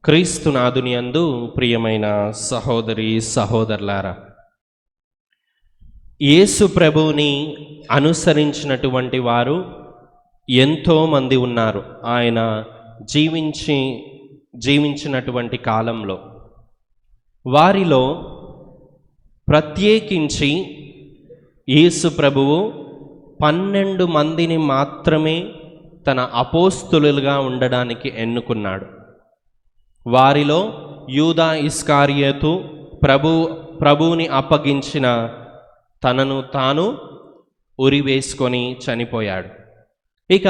క్రీస్తునాథుని యందు ప్రియమైన సహోదరి సహోదరులారా, యేసు ప్రభువుని అనుసరించినటువంటి వారు ఎంతోమంది ఉన్నారు. ఆయన జీవించినటువంటి కాలంలో వారిలో ప్రత్యేకించి యేసు ప్రభువు 12 మందిని మాత్రమే తన అపోస్తులుగా ఉండడానికి ఎన్నుకున్నాడు. వారిలో యూదా ఇస్కారియోతు ప్రభువుని అప్పగించిన తనను తాను ఉరివేసుకొని చనిపోయాడు. ఇక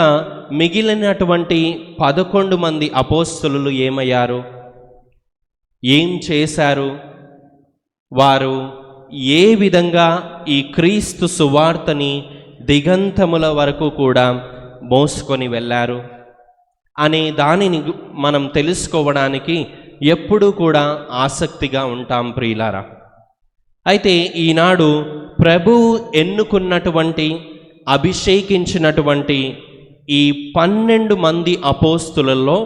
మిగిలినటువంటి 11 మంది అపోస్తులు ఏమయ్యారు, ఏం చేశారు? వారు ఏ విధంగా ఈ క్రీస్తు సువార్తని దిగంతముల వరకు కూడా మోసుకొని వెళ్ళారు అనే దానిని మనం తెలుసుకోవడానికి ఎప్పుడూ కూడా ఆసక్తిగా ఉంటాం ప్రియులారా. అయితే ఈనాడు ప్రభువు ఎన్నుకున్నటువంటి అభిషేకించినటువంటి ఈ 12 మంది అపోస్తులలో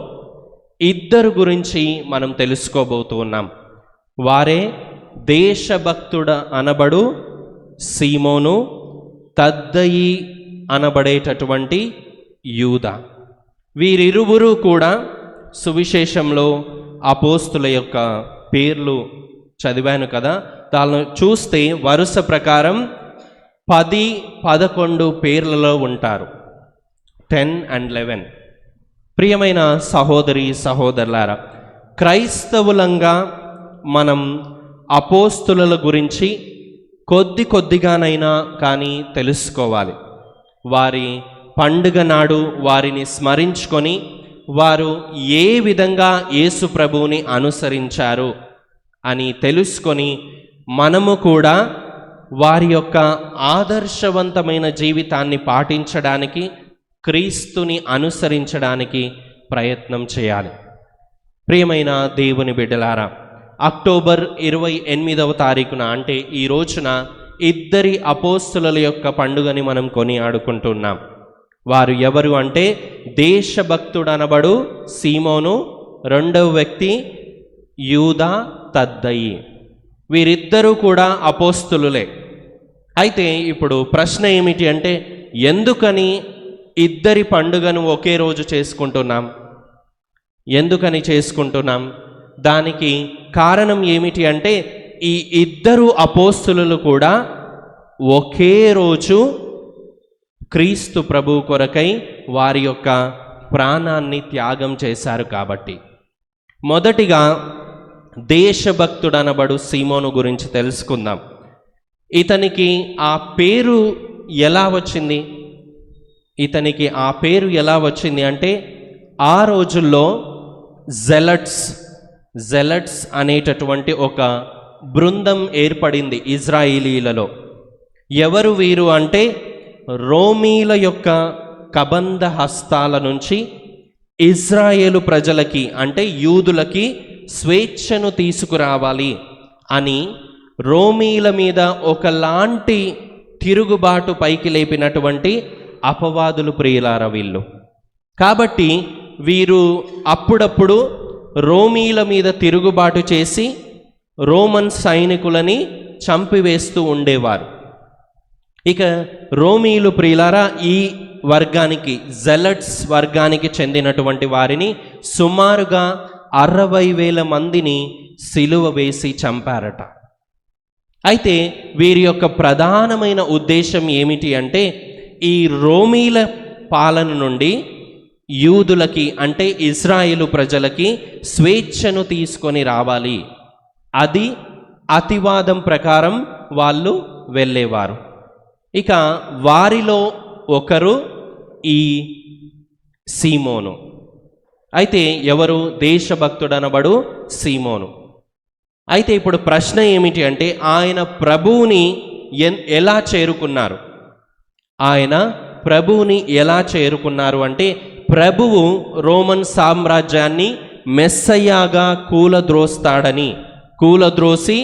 2 గురించి మనం తెలుసుకోబోతూ ఉన్నాం. వారే దేశభక్తుడ అనబడు సీమోను, తద్దయి అనబడేటటువంటి యూదా. వీరిరువురు కూడా సువిశేషంలో అపోస్తుల యొక్క పేర్లు చదివాను కదా, దాన్ని చూస్తే వరుస ప్రకారం 10-11 పేర్లలో ఉంటారు, 10 and 11. ప్రియమైన సహోదరి సహోదరులారా, క్రైస్తవులంగా మనం అపోస్తుల గురించి కొద్దిగానైనా కానీ తెలుసుకోవాలి. వారి పండుగ నాడు వారిని స్మరించుకొని వారు ఏ విధంగా యేసు ప్రభువుని అనుసరించారు అని తెలుసుకొని మనము కూడా వారి యొక్క ఆదర్శవంతమైన జీవితాన్ని పాటించడానికి, క్రీస్తుని అనుసరించడానికి ప్రయత్నం చేయాలి. ప్రియమైన దేవుని బిడ్డలారా, అక్టోబర్ 28వ తారీఖున అంటే ఈ రోజున 2 అపోస్తుల యొక్క పండుగని మనం కొనియాడుకుంటున్నాం. వారు ఎవరు అంటే దేశభక్తుడనబడు సీమోను, 2వ వ్యక్తి యూదా తద్దయి. వీరిద్దరూ కూడా అపోస్తులులే. అయితే ఇప్పుడు ప్రశ్న ఏమిటి అంటే, ఎందుకని 2 పండుగను ఒకే రోజు చేసుకుంటున్నాం? ఎందుకని చేసుకుంటున్నాం? దానికి కారణం ఏమిటి అంటే, ఈ 2 అపోస్తులు కూడా ఒకే రోజు క్రీస్తు ప్రభు కొరకై వారి యొక్క ప్రాణాన్ని త్యాగం చేశారు కాబట్టి. మొదటిగా దేశభక్తుడనబడు సీమోను గురించి తెలుసుకుందాం. ఇతనికి ఆ పేరు ఎలా వచ్చింది? ఇతనికి ఆ పేరు ఎలా వచ్చింది అంటే, ఆ రోజుల్లో జెలట్స్ అనేటటువంటి ఒక బృందం ఏర్పడింది ఇజ్రాయిలీలలో. ఎవరు వీరు అంటే, రోమీల యొక్క కబంధ హస్తాల నుంచి ఇజ్రాయేలు ప్రజలకి అంటే యూదులకి స్వేచ్ఛను తీసుకురావాలి అని రోమీల మీద ఒకలాంటి తిరుగుబాటు పైకి లేపినటువంటి అపవాదులు ప్రియులార వీళ్ళు. కాబట్టి వీరు అప్పుడప్పుడు రోమీల మీద తిరుగుబాటు చేసి రోమన్ సైనికులని చంపివేస్తూ ఉండేవారు. ఇక రోమీలు ప్రియులారా ఈ వర్గానికి, జెలట్స్ వర్గానికి చెందినటువంటి వారిని సుమారుగా 60,000 మందిని సిలువ వేసి చంపారట. అయితే వీరి యొక్క ప్రధానమైన ఉద్దేశం ఏమిటి అంటే, ఈ రోమీల పాలన నుండి యూదులకి అంటే ఇజ్రాయేలు ప్రజలకి స్వేచ్ఛను తీసుకొని రావాలి. అది అతివాదం ప్రకారం వాళ్ళు వెళ్ళేవారు. ఇక వారిలో ఒకరు ఈ సీమోను. అయితే ఎవరు? దేశభక్తుడనబడు సీమోను. అయితే ఇప్పుడు ప్రశ్న ఏమిటి అంటే, ఆయన ప్రభువుని ఎలా చేరుకున్నారు? ఆయన ప్రభువుని ఎలా చేరుకున్నారు అంటే, ప్రభువు రోమన్ సామ్రాజ్యాన్ని మెస్సయ్యాగా కూలద్రోసి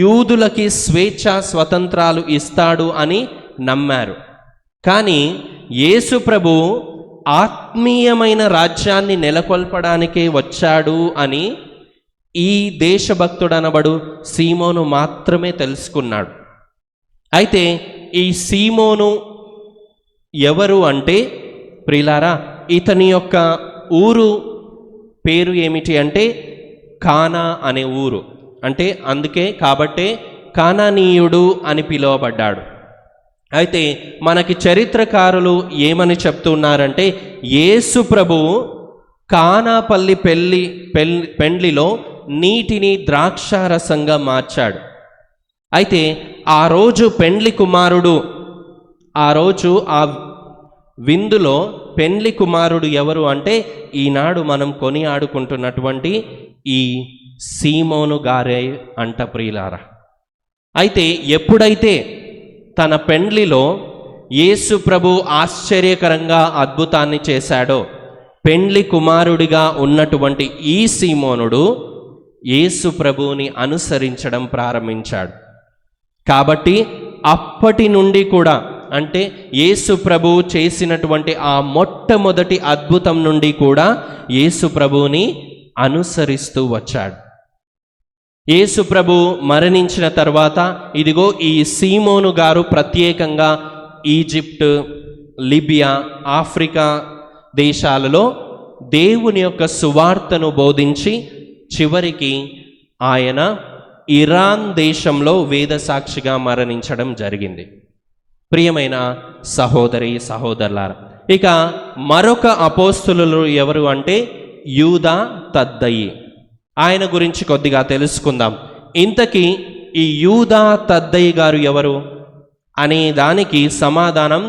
యూదులకి స్వేచ్ఛ స్వతంత్రాలు ఇస్తాడు అని నమ్మారు. కానీ యేసు ప్రభువు ఆత్మీయమైన రాజ్యాన్ని నెలకొల్పడానికే వచ్చాడు అని ఈ దేశభక్తుడనబడు సీమోను మాత్రమే తెలుసుకున్నాడు. అయితే ఈ సీమోను ఎవరు అంటే ప్రియులారా, ఇతని యొక్క ఊరు పేరు ఏమిటి అంటే కానా అనే ఊరు. అంటే అందుకే కాబట్టే కానానీయుడు అని పిలువబడ్డాడు. అయితే మనకి చరిత్రకారులు ఏమని చెప్తున్నారంటే యేసు ప్రభువు కానాపల్లి పెండ్లిలో నీటిని ద్రాక్షారసంగా మార్చాడు. అయితే ఆ రోజు పెండ్లి కుమారుడు, ఆ రోజు ఆ విందులో పెండ్లి కుమారుడు ఎవరు అంటే ఈనాడు మనం కొని ఆడుకుంటున్నటువంటి ఈ సీమోను గారే అంట ప్రియులారా. అయితే ఎప్పుడైతే తన పెండ్లిలో యేసు ప్రభు ఆశ్చర్యకరంగా అద్భుతాన్ని చేశాడో, పెండ్లి కుమారుడిగా ఉన్నటువంటి ఈ సీమోనుడు యేసు ప్రభువుని అనుసరించడం ప్రారంభించాడు. కాబట్టి అప్పటి నుండి కూడా, అంటే యేసు ప్రభువు చేసినటువంటి ఆ మొట్టమొదటి అద్భుతం నుండి కూడా యేసు ప్రభువుని అనుసరిస్తూ వచ్చాడు. యేసు ప్రభు మరణించిన తర్వాత ఇదిగో ఈ సీమోను గారు ప్రత్యేకంగా ఈజిప్ట్, లిబియా, ఆఫ్రికా దేశాలలో దేవుని యొక్క సువార్తను బోధించి చివరికి ఆయన ఇరాన్ దేశంలో వేద సాక్షిగా మరణించడం జరిగింది. ప్రియమైన సహోదరి సహోదరులారా, ఇక మరొక అపోస్తులు ఎవరు అంటే యూదా తద్దయి. ఆయన గురించి కొద్దిగా తెలుసుకుందాం. ఇంతకీ ఈ యూదా తద్దయి గారు ఎవరు అనే దానికి సమాధానం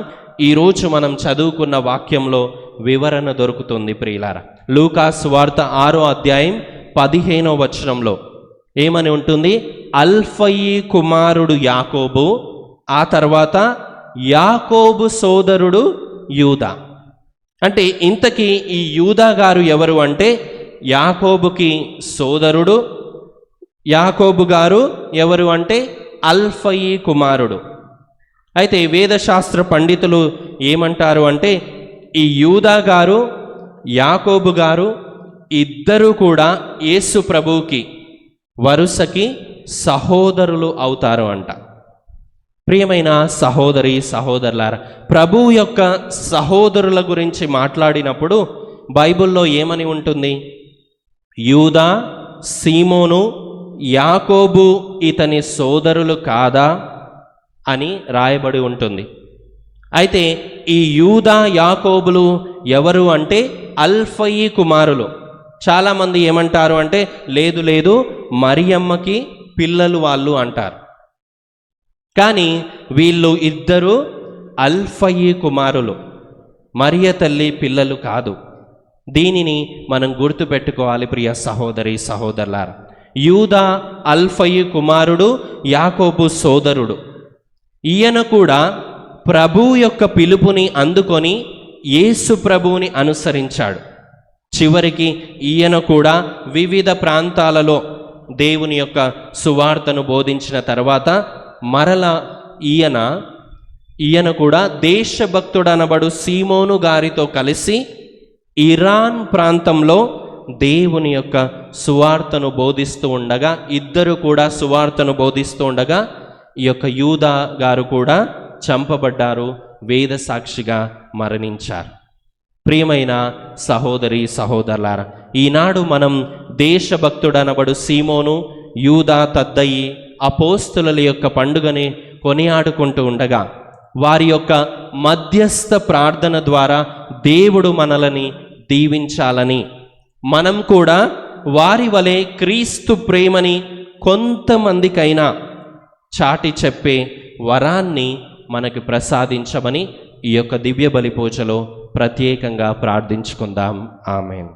ఈరోజు మనం చదువుకున్న వాక్యంలో వివరణ దొరుకుతుంది ప్రియులారా. లూకా సువార్త 6వ అధ్యాయం 15వ వచనంలో ఏమని ఉంటుంది? అల్ఫయి కుమారుడు యాకోబు, ఆ తర్వాత యాకోబు సోదరుడు యూదా. అంటే ఇంతకీ ఈ యూదా గారు ఎవరు అంటే యాకోబుకి సోదరుడు. యాకోబు గారు ఎవరు అంటే అల్ఫయి కుమారుడు. అయితే వేదశాస్త్ర పండితులు ఏమంటారు అంటే ఈ యూదా గారు, యాకోబు గారు ఇద్దరు కూడా యేసు ప్రభువుకి వరుసకి సహోదరులు అవుతారు అంట. ప్రియమైన సహోదరి సహోదరులారా, ప్రభువు యొక్క సహోదరుల గురించి మాట్లాడినప్పుడు బైబిల్లో ఏమని ఉంటుంది? యూదా, సీమోను, యాకోబు ఇతని సోదరులు కాదా అని రాయబడి ఉంటుంది. అయితే ఈ యూదా యాకోబులు ఎవరు అంటే అల్ఫయి కుమారులు. చాలామంది ఏమంటారు అంటే లేదు లేదు మరియమ్మకి పిల్లలు వాళ్ళు అంటారు. కానీ వీళ్ళు ఇద్దరు అల్ఫయి కుమారులు, మరియ తల్లి పిల్లలు కాదు. దీనిని మనం గుర్తుపెట్టుకోవాలి ప్రియ సహోదరి సహోదరులారా. యూదా అల్ఫయి కుమారుడు, యాకోబు సోదరుడు. ఈయన కూడా ప్రభువు యొక్క పిలుపుని అందుకొని యేసు ప్రభువుని అనుసరించాడు. చివరికి ఈయన కూడా వివిధ ప్రాంతాలలో దేవుని యొక్క సువార్తను బోధించిన తర్వాత మరలా ఈయన కూడా దేశభక్తుడనబడు సీమోను గారితో కలిసి ఇరాన్ ప్రాంతంలో దేవుని యొక్క సువార్తను బోధిస్తూ ఉండగా, ఇద్దరు కూడా సువార్తను బోధిస్తూ ఉండగా ఈ యొక్క యూదా గారు కూడా చంపబడ్డారు, వేద సాక్షిగా మరణించారు. ప్రియమైన సహోదరి సహోదరులారా, ఈనాడు మనం దేశభక్తుడనబడు సీమోను, యూదా తద్దయి అపోస్తుల యొక్క పండుగని కొనియాడుకుంటూ ఉండగా వారి యొక్క మధ్యస్థ ప్రార్థన ద్వారా దేవుడు మనలని దీవించాలని, మనం కూడా వారి వలె క్రీస్తు ప్రేమని కొంతమందికైనా చాటి చెప్పే వరాన్ని మనకు ప్రసాదించమని ఈ యొక్క దివ్య బలి పూజలో ప్రత్యేకంగా ప్రార్థించుకుందాం. ఆమేన్.